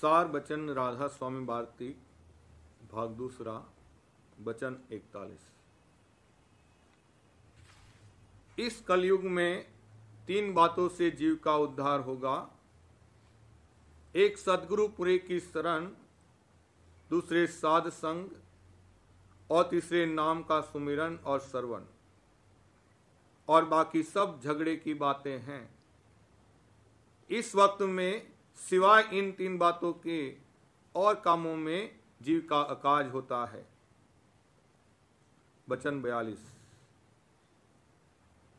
सार बचन राधा स्वामी भारती भाग दूसरा वचन 41। इस कलयुग में 3 बातों से जीव का उद्धार होगा। एक सदगुरु पुरे की शरण, दूसरे साध संग और तीसरे नाम का सुमिरन और श्रवण, और बाकी सब झगड़े की बातें हैं। इस वक्त में सिवाय इन 3 बातों के और कामों में जीव का अकाज होता है। वचन 42।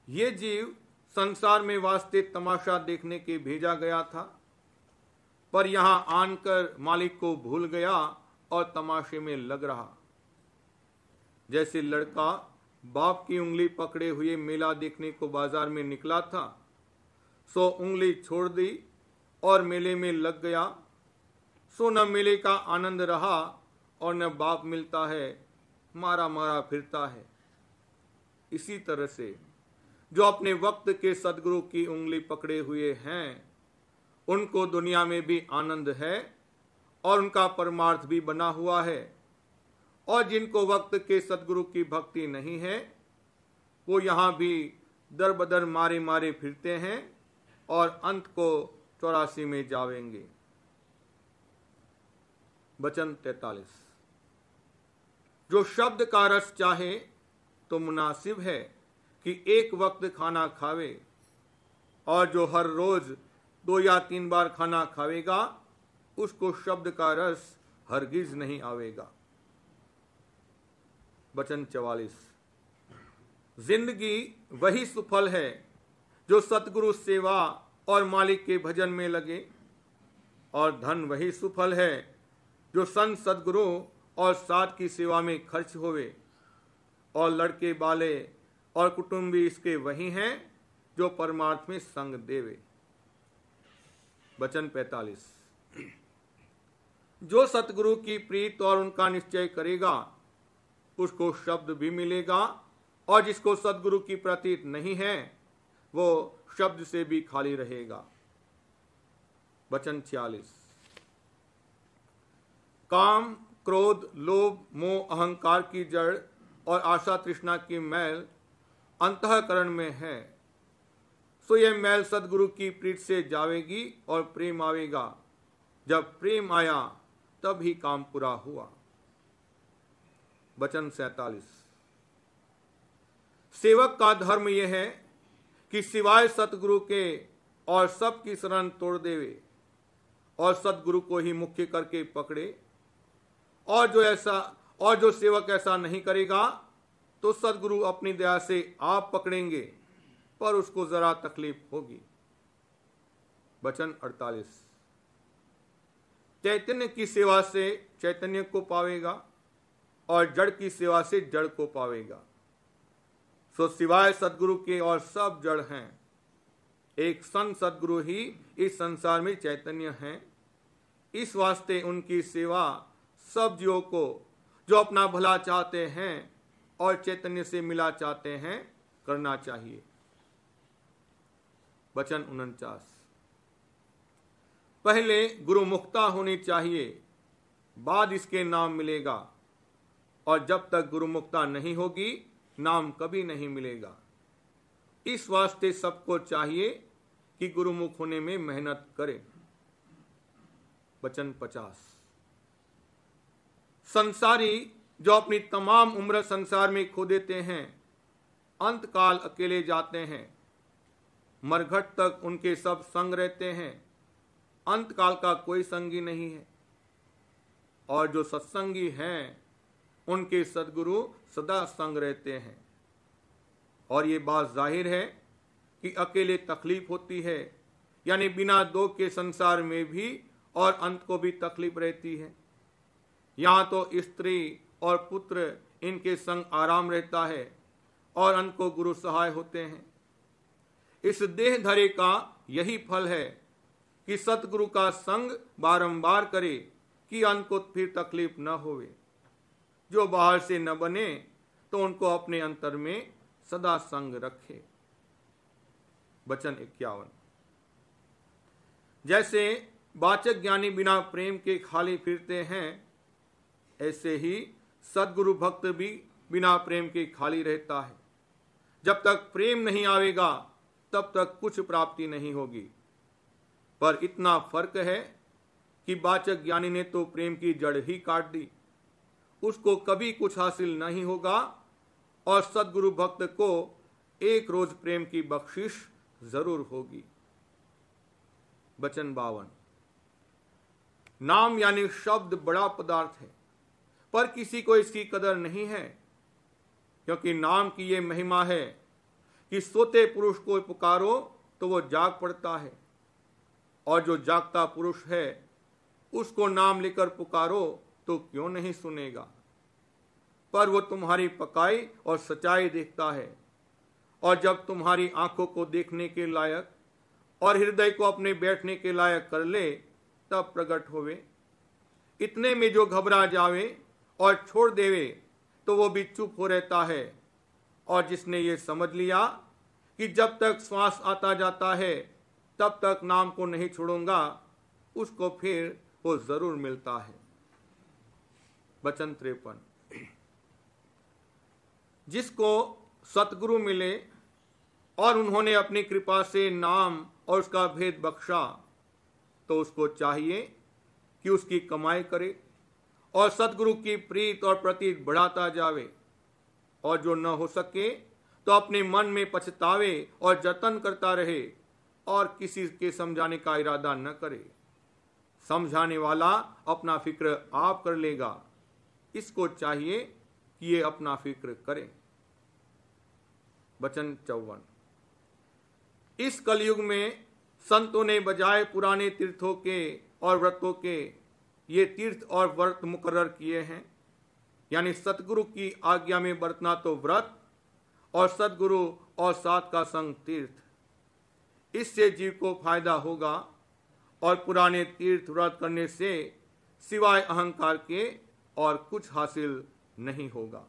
ये जीव संसार में वास्ते तमाशा देखने के भेजा गया था, पर यहां आनकर मालिक को भूल गया और तमाशे में लग रहा। जैसे लड़का बाप की उंगली पकड़े हुए मेला देखने को बाजार में निकला था, सो उंगली छोड़ दी और मेले में लग गया। सो न मेले का आनंद रहा और न बाप मिलता है, मारा मारा फिरता है। इसी तरह से जो अपने वक्त के सदगुरु की उंगली पकड़े हुए हैं, उनको दुनिया में भी आनंद है और उनका परमार्थ भी बना हुआ है। और जिनको वक्त के सदगुरु की भक्ति नहीं है, वो यहां भी दर बदर मारे मारे फिरते हैं और अंत को 84 में जावेंगे। वचन 43। जो शब्द का रस चाहे तो मुनासिब है कि एक वक्त खाना खावे, और जो हर रोज 2 या 3 बार खाना खावेगा, उसको शब्द का रस हरगिज नहीं आवेगा। वचन 44। जिंदगी वही सुफल है जो सतगुरु सेवा और मालिक के भजन में लगे, और धन वही सुफल है जो संत सदगुरु और साथ की सेवा में खर्च होवे, और लड़के बाले और कुटुंबी इसके वही हैं जो परमार्थ में संग देवे। वचन 45। जो सतगुरु की प्रीत और उनका निश्चय करेगा, उसको शब्द भी मिलेगा, और जिसको सतगुरु की प्रतीत नहीं है, वो शब्द से भी खाली रहेगा। वचन 46। काम, क्रोध, लोभ, मोह, अहंकार की जड़ और आशा तृष्णा की मैल अंतःकरण में है। सो यह मैल सदगुरु की प्रीत से जावेगी और प्रेम आवेगा। जब प्रेम आया तब ही काम पूरा हुआ। वचन 47। सेवक का धर्म यह है कि सिवाय सतगुरु के और सब की शरण तोड़ देवे और सतगुरु को ही मुख्य करके पकड़े। और जो सेवक ऐसा नहीं करेगा तो सतगुरु अपनी दया से आप पकड़ेंगे, पर उसको जरा तकलीफ होगी। वचन 48। चैतन्य की सेवा से चैतन्य को पावेगा और जड़ की सेवा से जड़ को पावेगा। सो सिवाय सदगुरु के और सब जड़ हैं। एक संत सदगुरु ही इस संसार में चैतन्य हैं। इस वास्ते उनकी सेवा सब जीवों को जो अपना भला चाहते हैं और चैतन्य से मिला चाहते हैं करना चाहिए। वचन 49। पहले गुरु मुक्ता होनी चाहिए, बाद इसके नाम मिलेगा, और जब तक गुरु मुक्ता नहीं होगी नाम कभी नहीं मिलेगा। इस वास्ते सबको चाहिए कि गुरुमुख होने में मेहनत करे। वचन 50। संसारी जो अपनी तमाम उम्र संसार में खो देते हैं, अंत काल अकेले जाते हैं। मरघट तक उनके सब संग रहते हैं, अंत काल का कोई संगी नहीं है। और जो सत्संगी हैं, उनके सदगुरु सदा संग रहते हैं। और ये बात जाहिर है कि अकेले तकलीफ होती है, यानी बिना दो के संसार में भी और अंत को भी तकलीफ रहती है। यहाँ तो स्त्री और पुत्र इनके संग आराम रहता है और अंत को गुरु सहाय होते हैं। इस देह धरे का यही फल है कि सतगुरु का संग बारंबार करे कि अंत को फिर तकलीफ न होवे। जो बाहर से न बने तो उनको अपने अंतर में सदा संग रखे। वचन 51। जैसे वाचक ज्ञानी बिना प्रेम के खाली फिरते हैं, ऐसे ही सद्गुरु भक्त भी बिना प्रेम के खाली रहता है। जब तक प्रेम नहीं आवेगा तब तक कुछ प्राप्ति नहीं होगी। पर इतना फर्क है कि वाचक ज्ञानी ने तो प्रेम की जड़ ही काट दी, उसको कभी कुछ हासिल नहीं होगा। और सद्गुरु भक्त को एक रोज प्रेम की बख्शिश जरूर होगी। वचन 52। नाम यानी शब्द बड़ा पदार्थ है, पर किसी को इसकी कदर नहीं है, क्योंकि नाम की ये महिमा है कि सोते पुरुष को पुकारो तो वो जाग पड़ता है, और जो जागता पुरुष है उसको नाम लेकर पुकारो तो क्यों नहीं सुनेगा। पर वो तुम्हारी पकाई और सच्चाई देखता है, और जब तुम्हारी आंखों को देखने के लायक और हृदय को अपने बैठने के लायक कर ले तब प्रकट होवे। इतने में जो घबरा जावे और छोड़ देवे तो वो भी चुप हो रहता है। और जिसने ये समझ लिया कि जब तक श्वास आता जाता है तब तक नाम को नहीं छोड़ूंगा, उसको फिर वो जरूर मिलता है। वचन 53। जिसको सतगुरु मिले और उन्होंने अपनी कृपा से नाम और उसका भेद बख्शा, तो उसको चाहिए कि उसकी कमाई करे और सतगुरु की प्रीत और प्रतीत बढ़ाता जावे। और जो न हो सके तो अपने मन में पछतावे और जतन करता रहे और किसी के समझाने का इरादा न करे। समझाने वाला अपना फिक्र आप कर लेगा, इसको चाहिए कि ये अपना फिक्र करे। वचन 54। इस कलयुग में संतों ने बजाय पुराने तीर्थों के और व्रतों के ये तीर्थ और व्रत मुकर्रर किए हैं। यानी सतगुरु की आज्ञा में बरतना तो व्रत और सतगुरु और साथ का संग तीर्थ। इससे जीव को फायदा होगा और पुराने तीर्थ व्रत करने से सिवाय अहंकार के और कुछ हासिल नहीं होगा।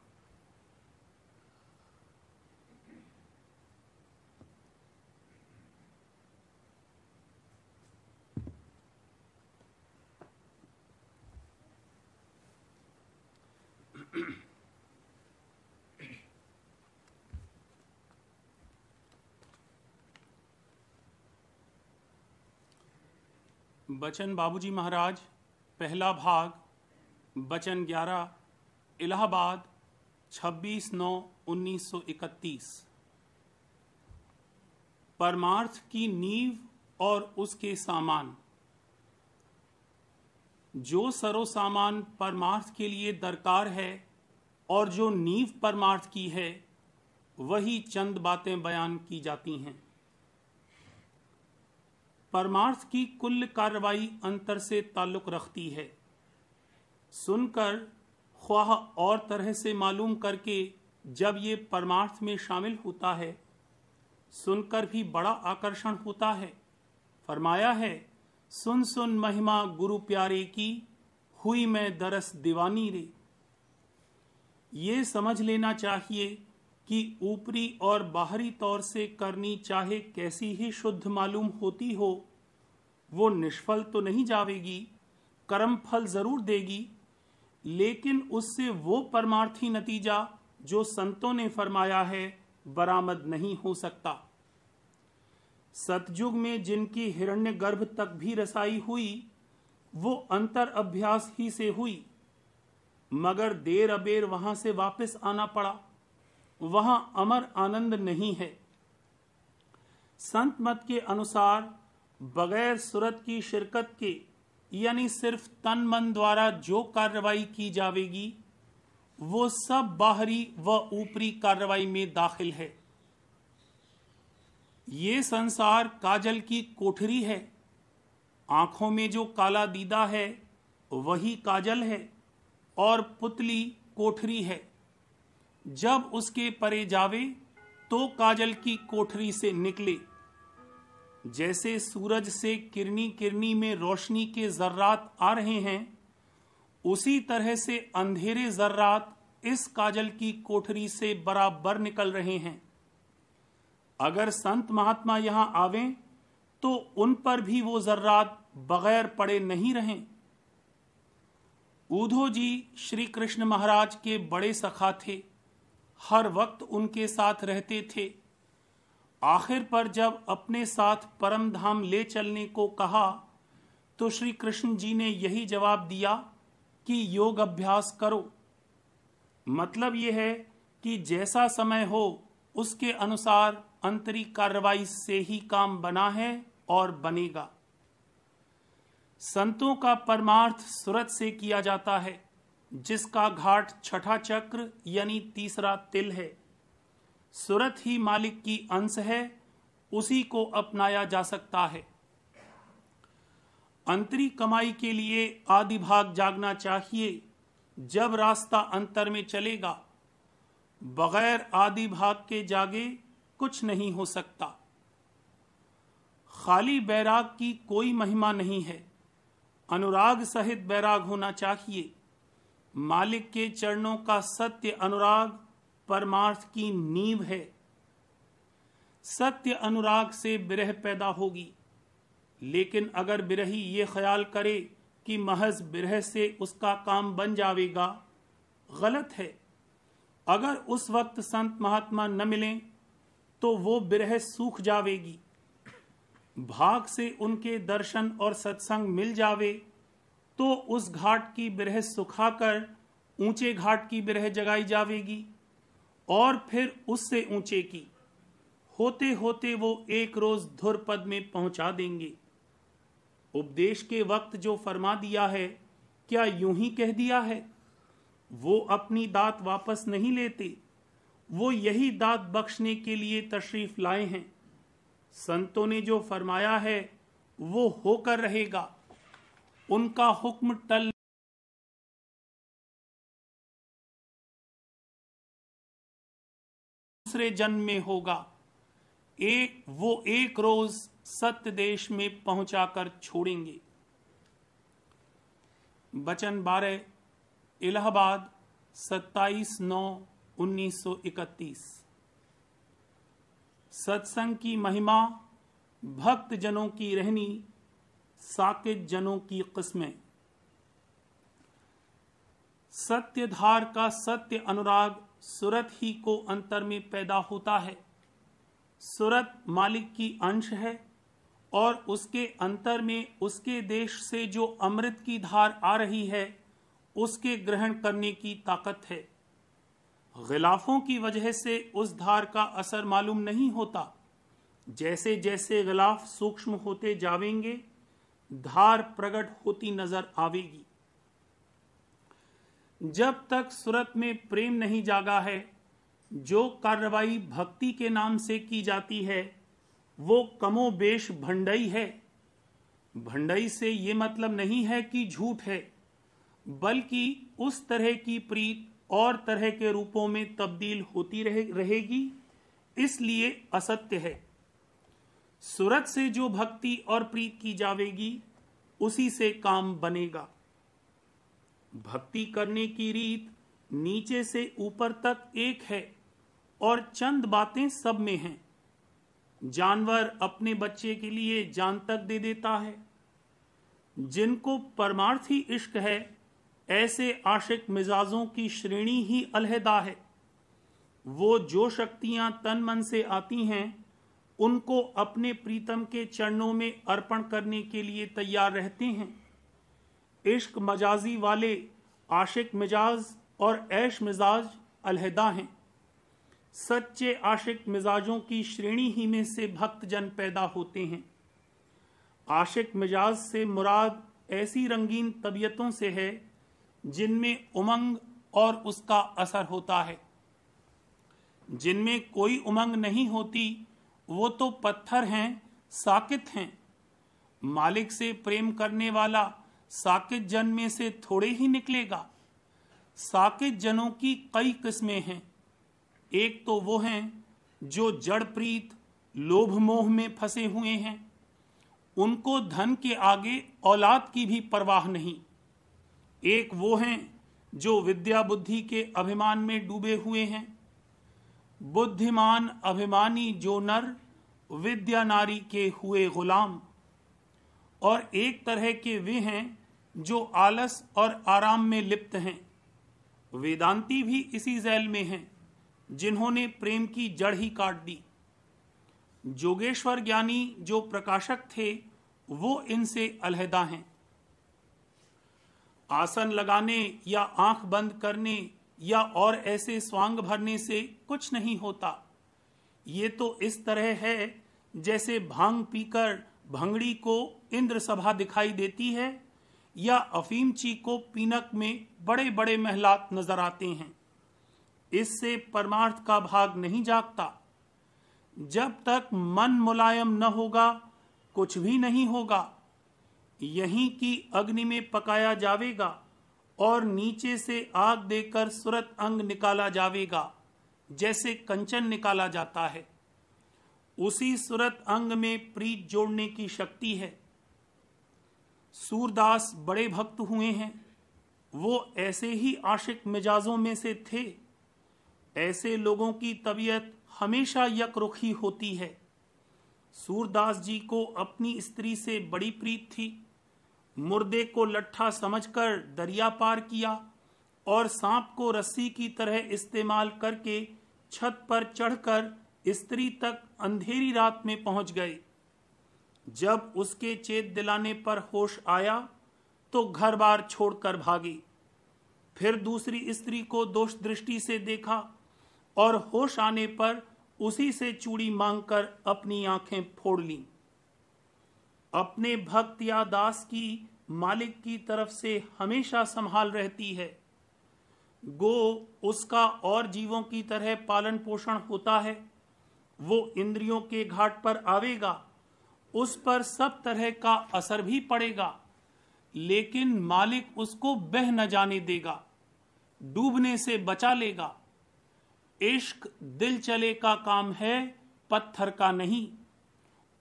बचन बाबूजी महाराज, पहला भाग, बचन 11, इलाहाबाद, 26/9/1931। परमार्थ की नींव और उसके सामान। जो सरो सामान परमार्थ के लिए दरकार है और जो नींव परमार्थ की है, वही चंद बातें बयान की जाती हैं। परमार्थ की कुल कार्रवाई अंतर से ताल्लुक रखती है। सुनकर ख्वाह और तरह से मालूम करके जब ये परमार्थ में शामिल होता है, सुनकर भी बड़ा आकर्षण होता है। फरमाया है, सुन सुन महिमा गुरु प्यारे की, हुई मैं दरस दीवानी रे। ये समझ लेना चाहिए कि ऊपरी और बाहरी तौर से करनी चाहे कैसी ही शुद्ध मालूम होती हो, वो निष्फल तो नहीं जावेगी, कर्म फल जरूर देगी, लेकिन उससे वो परमार्थी नतीजा जो संतों ने फरमाया है बरामद नहीं हो सकता। सतयुग में जिनकी हिरण्यगर्भ तक भी रसाई हुई, वो अंतर अभ्यास ही से हुई, मगर देर अबेर वहां से वापस आना पड़ा। वहां अमर आनंद नहीं है। संत मत के अनुसार बगैर सूरत की शिरकत के, यानी सिर्फ तन मन द्वारा जो कार्रवाई की जावेगी, वो सब बाहरी व ऊपरी कार्रवाई में दाखिल है। ये संसार काजल की कोठरी है। आंखों में जो काला दीदा है वही काजल है और पुतली कोठरी है। जब उसके परे जावे तो काजल की कोठरी से निकले। जैसे सूरज से किरनी किरनी में रोशनी के जर्रात आ रहे हैं, उसी तरह से अंधेरे जर्रात इस काजल की कोठरी से बराबर निकल रहे हैं। अगर संत महात्मा यहां आवें तो उन पर भी वो जर्रात बगैर पड़े नहीं रहें। ऊधो जी श्री कृष्ण महाराज के बड़े सखा थे, हर वक्त उनके साथ रहते थे। आखिर पर जब अपने साथ परम धाम ले चलने को कहा तो श्री कृष्ण जी ने यही जवाब दिया कि योग अभ्यास करो। मतलब यह है कि जैसा समय हो उसके अनुसार आंतरिक कार्रवाई से ही काम बना है और बनेगा। संतों का परमार्थ सुरत से किया जाता है, जिसका घाट छठा चक्र यानी तीसरा तिल है। सुरत ही मालिक की अंश है, उसी को अपनाया जा सकता है। अंतरी कमाई के लिए आदि भाग जागना चाहिए। जब रास्ता अंतर में चलेगा, बगैर आदि भाग के जागे कुछ नहीं हो सकता। खाली बैराग की कोई महिमा नहीं है, अनुराग सहित बैराग होना चाहिए। मालिक के चरणों का सत्य अनुराग परमार्थ की नींव है। सत्य अनुराग से विरह पैदा होगी, लेकिन अगर विरही ये ख्याल करे कि महज विरह से उसका काम बन जाएगा, गलत है। अगर उस वक्त संत महात्मा न मिलें तो वो विरह सूख जावेगी। भाग से उनके दर्शन और सत्संग मिल जावे तो उस घाट की विरह सुखाकर ऊंचे घाट की विरह जगाई जावेगी और फिर उससे ऊंचे की। होते होते वो एक रोज धुर पद में पहुंचा देंगे। उपदेश के वक्त जो फरमा दिया है, क्या यूं ही कह दिया है? वो अपनी दात वापस नहीं लेते, वो यही दात बख्शने के लिए तशरीफ लाए हैं। संतों ने जो फरमाया है वो होकर रहेगा। उनका हुक्म टल दूसरे जन्म में होगा। वो एक रोज सत्य देश में पहुंचाकर छोड़ेंगे। वचन 12 इलाहाबाद 27/9/1931। सत्संग की महिमा भक्त जनों की रहनी, साकित जनों की किस्में। सत्यधार का सत्य अनुराग सुरत ही को अंतर में पैदा होता है। सुरत मालिक की अंश है और उसके अंतर में उसके देश से जो अमृत की धार आ रही है उसके ग्रहण करने की ताकत है। गिलाफों की वजह से उस धार का असर मालूम नहीं होता। जैसे जैसे गिलाफ सूक्ष्म होते जावेंगे, धार प्रकट होती नजर आवेगी। जब तक सुरत में प्रेम नहीं जागा है, जो कार्रवाई भक्ति के नाम से की जाती है वो कमोबेश भंडई है। भंडई से ये मतलब नहीं है कि झूठ है, बल्कि उस तरह की प्रीत और तरह के रूपों में तब्दील होती रहेगी, इसलिए असत्य है। सुरत से जो भक्ति और प्रीत की जावेगी उसी से काम बनेगा। भक्ति करने की रीत नीचे से ऊपर तक एक है और चंद बातें सब में हैं। जानवर अपने बच्चे के लिए जान तक दे देता है। जिनको परमार्थी इश्क है, ऐसे आशिक मिजाजों की श्रेणी ही अलहदा है। वो जो शक्तियां तन मन से आती हैं उनको अपने प्रीतम के चरणों में अर्पण करने के लिए तैयार रहते हैं। इश्क मजाजी वाले आशिक मिजाज और ऐश मिजाज अलहदा हैं। सच्चे आशिक मिजाजों की श्रेणी ही में से भक्तजन पैदा होते हैं। आशिक मिजाज से मुराद ऐसी रंगीन तबीयतों से है जिनमें उमंग और उसका असर होता है। जिनमें कोई उमंग नहीं होती वो तो पत्थर हैं, साकित हैं। मालिक से प्रेम करने वाला साकित जन में से थोड़े ही निकलेगा। साकित जनों की कई किस्में हैं। एक तो वो हैं जो जड़ प्रीत लोभ मोह में फंसे हुए हैं, उनको धन के आगे औलाद की भी परवाह नहीं। एक वो हैं जो विद्या बुद्धि के अभिमान में डूबे हुए हैं। बुद्धिमान अभिमानी जो नर विद्या नारी के हुए गुलाम, और एक तरह के वे हैं जो आलस और आराम में लिप्त हैं। वेदांती भी इसी झैल में हैं, जिन्होंने प्रेम की जड़ ही काट दी। जोगेश्वर ज्ञानी जो प्रकाशक थे, वो इनसे अलहदा हैं। आसन लगाने या आंख बंद करने या और ऐसे स्वांग भरने से कुछ नहीं होता। ये तो इस तरह है जैसे भांग पीकर भंगड़ी को इंद्र सभा दिखाई देती है या अफीमची को पीनक में बड़े बड़े महलात नजर आते हैं। इससे परमार्थ का भाग नहीं जागता। जब तक मन मुलायम न होगा, कुछ भी नहीं होगा। यहीं की अग्नि में पकाया जावेगा और नीचे से आग देकर सुरत अंग निकाला जावेगा, जैसे कंचन निकाला जाता है। उसी सुरत अंग में प्रीत जोड़ने की शक्ति है। सूरदास बड़े भक्त हुए हैं। वो ऐसे ही आशिक मिजाजों में से थे। ऐसे लोगों की तबीयत हमेशा यकरुखी होती है। सूरदास जी को अपनी स्त्री से बड़ी प्रीत थी। मुर्दे को लट्ठा समझकर दरिया पार किया और सांप को रस्सी की तरह इस्तेमाल करके छत पर चढ़कर स्त्री तक अंधेरी रात में पहुंच गए। जब उसके चेत दिलाने पर होश आया तो घर बार छोड़कर भागे। फिर दूसरी स्त्री को दोष दृष्टि से देखा और होश आने पर उसी से चूड़ी मांगकर अपनी आंखें फोड़ लीं। अपने भक्त या दास की मालिक की तरफ से हमेशा संभाल रहती है। गो उसका और जीवों की तरह पालन पोषण होता है। वो इंद्रियों के घाट पर आवेगा, उस पर सब तरह का असर भी पड़ेगा, लेकिन मालिक उसको बह न जाने देगा, डूबने से बचा लेगा। इश्क दिल चले का काम है, पत्थर का नहीं।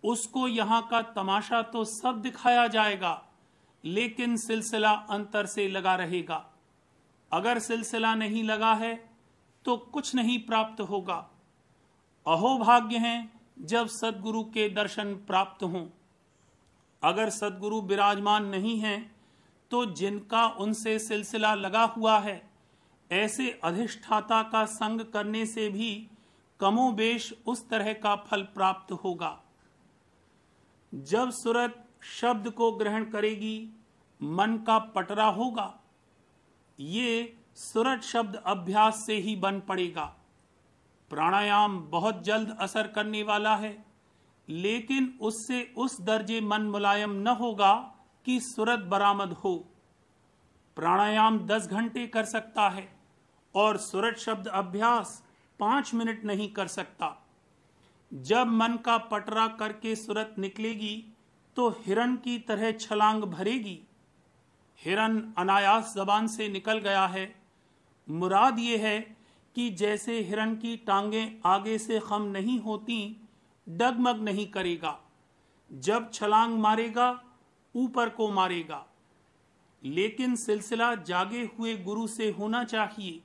उसको यहाँ का तमाशा तो सब दिखाया जाएगा, लेकिन सिलसिला अंतर से लगा रहेगा। अगर सिलसिला नहीं लगा है तो कुछ नहीं प्राप्त होगा। अहो भाग्य हैं जब सदगुरु के दर्शन प्राप्त हों। अगर सदगुरु विराजमान नहीं हैं तो जिनका उनसे सिलसिला लगा हुआ है, ऐसे अधिष्ठाता का संग करने से भी कमोबेश उस तरह का फल प्राप्त होगा। जब सूरत शब्द को ग्रहण करेगी, मन का पटरा होगा। ये सूरत शब्द अभ्यास से ही बन पड़ेगा। प्राणायाम बहुत जल्द असर करने वाला है, लेकिन उससे उस दर्जे मन मुलायम न होगा कि सूरत बरामद हो। प्राणायाम 10 घंटे कर सकता है और सूरत शब्द अभ्यास 5 मिनट नहीं कर सकता। जब मन का पटरा करके सूरत निकलेगी तो हिरण की तरह छलांग भरेगी। हिरण अनायास जबान से निकल गया है। मुराद ये है कि जैसे हिरण की टांगें आगे से खम नहीं होती, डगमग नहीं करेगा। जब छलांग मारेगा, ऊपर को मारेगा। लेकिन सिलसिला जागे हुए गुरु से होना चाहिए।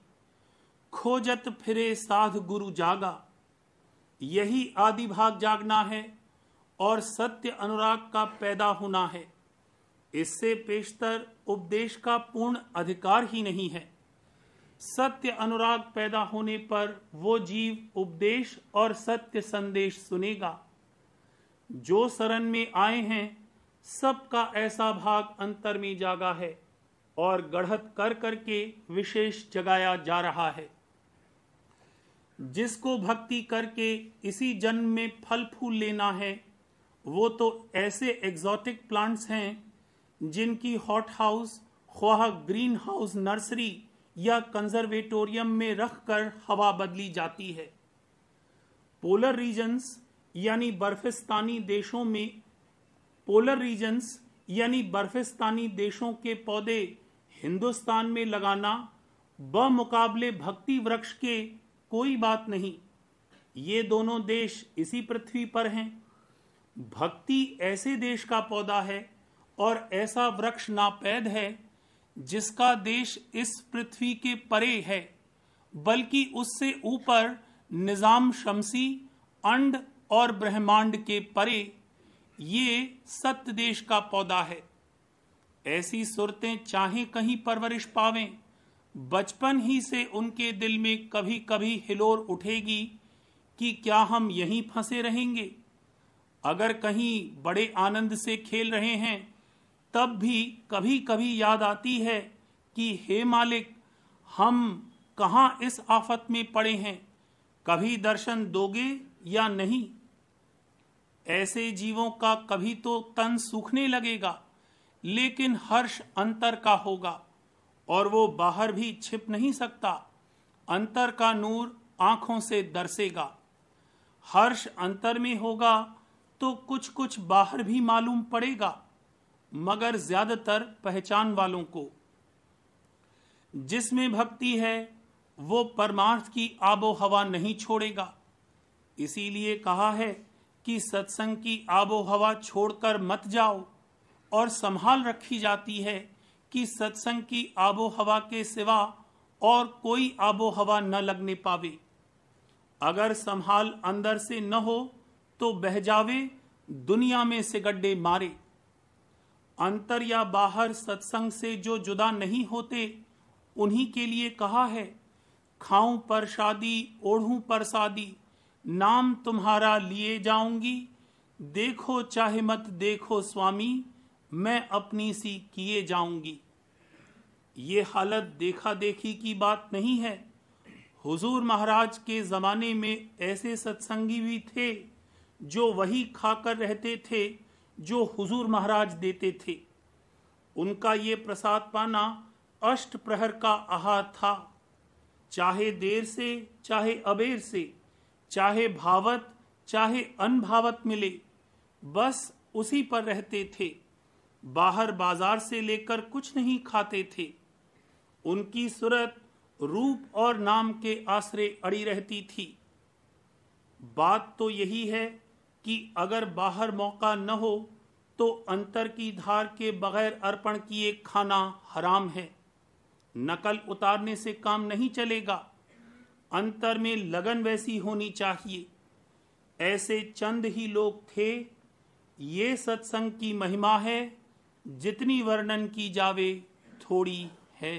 खोजत फिरे साध गुरु जागा। यही आदि भाग जागना है और सत्य अनुराग का पैदा होना है। इससे पेशतर उपदेश का पूर्ण अधिकार ही नहीं है। सत्य अनुराग पैदा होने पर वो जीव उपदेश और सत्य संदेश सुनेगा। जो शरण में आए हैं, सबका ऐसा भाग अंतर में जागा है और गढ़त कर करके विशेष जगाया जा रहा है। जिसको भक्ति करके इसी जन्म में फल फूल लेना है, वो तो ऐसे एग्जॉटिक प्लांट्स हैं जिनकी हॉट हाउस, ख्वाह ग्रीन हाउस नर्सरी या कंजर्वेटोरियम में रखकर हवा बदली जाती है। पोलर रीजन्स यानी बर्फिस्तानी देशों के पौधे हिंदुस्तान में लगाना बमुकाबले भक्ति वृक्ष के कोई बात नहीं। ये दोनों देश इसी पृथ्वी पर हैं। भक्ति ऐसे देश का पौधा है और ऐसा वृक्ष नापैद है जिसका देश इस पृथ्वी के परे है, बल्कि उससे ऊपर निजाम शमसी, अंड और ब्रह्मांड के परे ये सत्य देश का पौधा है। ऐसी सूरतें चाहे कहीं परवरिश पावें, बचपन ही से उनके दिल में कभी कभी हिलोर उठेगी कि क्या हम यहीं फंसे रहेंगे। अगर कहीं बड़े आनंद से खेल रहे हैं तब भी कभी कभी याद आती है कि हे मालिक, हम कहाँ इस आफत में पड़े हैं, कभी दर्शन दोगे या नहीं। ऐसे जीवों का कभी तो तन सूखने लगेगा, लेकिन हर्ष अंतर का होगा और वो बाहर भी छिप नहीं सकता। अंतर का नूर आंखों से दरसेगा। हर्ष अंतर में होगा तो कुछ कुछ बाहर भी मालूम पड़ेगा, मगर ज्यादातर पहचान वालों को। जिसमें भक्ति है वो परमार्थ की आबो हवा नहीं छोड़ेगा। इसीलिए कहा है कि सत्संग की आबो हवा छोड़कर मत जाओ, और संभाल रखी जाती है कि सत्संग की आबो हवा के सिवा और कोई आबो हवा न लगने पावे। अगर संभाल अंदर से न हो तो बह जावे दुनिया में से गड्ढे मारे। अंतर या बाहर सत्संग से जो जुदा नहीं होते उन्हीं के लिए कहा है, खाऊं प्रसादी ओढ़ूं प्रसादी, नाम तुम्हारा लिए जाऊंगी, देखो चाहे मत देखो स्वामी, मैं अपनी सी किए जाऊंगी। ये हालत देखा देखी की बात नहीं है। हुजूर महाराज के जमाने में ऐसे सत्संगी भी थे जो वही खाकर रहते थे जो हुजूर महाराज देते थे। उनका ये प्रसाद पाना अष्ट प्रहर का आहार था। चाहे देर से चाहे अबेर से, चाहे भावत चाहे अनभावत मिले, बस उसी पर रहते थे। बाहर बाजार से लेकर कुछ नहीं खाते थे। उनकी सूरत रूप और नाम के आसरे अड़ी रहती थी। बात तो यही है कि अगर बाहर मौका न हो तो अंतर की धार के बगैर अर्पण किए खाना हराम है। नकल उतारने से काम नहीं चलेगा। अंतर में लगन वैसी होनी चाहिए। ऐसे चंद ही लोग थे। ये सत्संग की महिमा है, जितनी वर्णन की जावे थोड़ी है।